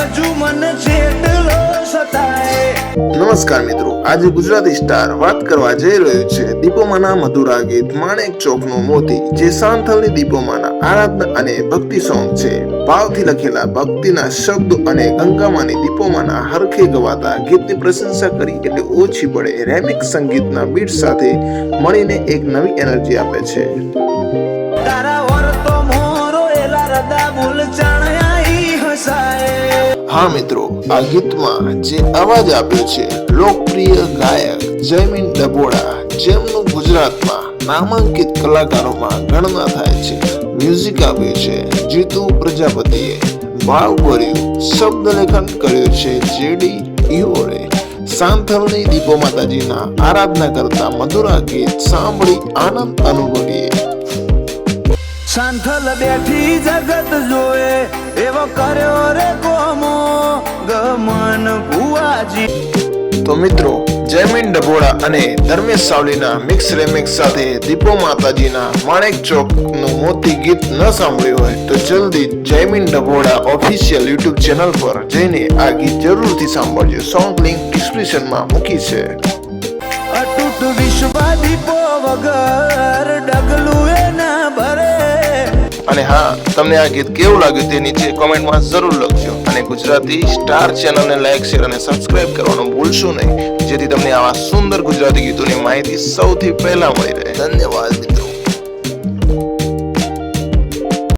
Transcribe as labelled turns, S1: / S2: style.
S1: હજુ મને જેટલો સતાય।
S2: નમસ્કાર મિત્રો, આજે ગુજરાતી સ્ટાર વાત કરવા જઈ રહ્યું છે દીપોમાના મધુરા ગીત માણેક ચોકનું મોતી, જે સાંથલની દીપોમાના આરાધના અને ભક્તિ સોંગ છે। ભાવથી લખેલા ભક્તિના શબ્દો અને ગંગામાની દીપોમાના હરખે ગવાતા ગીતની પ્રશંસા કરી એટલે ઓછી પડે। રેમિક્સ સંગીતના બીટ સાથે મળીને એક નવી એનર્જી આપે છે।
S1: તારા વર્તો મોરો એલા રદા ભૂલ ચણ્યાઈ હસાય।
S2: હા મિત્રો, આ ગીતમાં જે અવાજ આપ્યો છે લોકપ્રિય ગાયક જયમીન ડભોડા, જેમનું ગુજરાતમાં નામાંકિત કલાકારોમાં ગણના થાય છે। મ્યુઝિક આપ્યું છે જીતુ પ્રજાપતિએ, ભાવભર્યું શબ્દ લેખન કર્યું છે જેડી ઇહોરે। સાંથલની દીપો માતાજીના આરાધના કરતા મધુરા ગીત સાંભળી આનંદ અનુભવીએ।
S1: સાંથલ બેઠી જગત જોએ એવો કર્યો રે કોમો ગમન ભુવાજી।
S2: તો મિત્રો, જયમીન ડભોડા અને ધર્મેશ સાવલીના મિક્સ રેમિક્સ સાથે દીપો માતાજીના માણેક ચોકનું મોતી ગીત ન સાંભળ્યું હોય તો જલ્દી Jaymin Dabhoda official YouTube channel પર જઈને આ ગીત જરૂરથી સાંભળજો। સોંગ લિંક ડિસ્ક્રિપ્શનમાં મૂકી છે।
S1: અતૂટ વિશ્વ દીપો વગર ડગલું એ ના ભરે।
S2: અને હા, તમને આ ગીત કેવું લાગ્યું તે નીચે કોમેન્ટમાં જરૂર લખજો અને ગુજરાતી સ્ટાર ચેનલને લાઈક, શેર અને સબસ્ક્રાઇબ કરવાનું ભૂલશો નહીં, જેથી તમને આવા સુંદર ગુજરાતી ગીતોની માહિતી સૌથી પહેલા મળી રહે। ધન્યવાદ મિત્રો।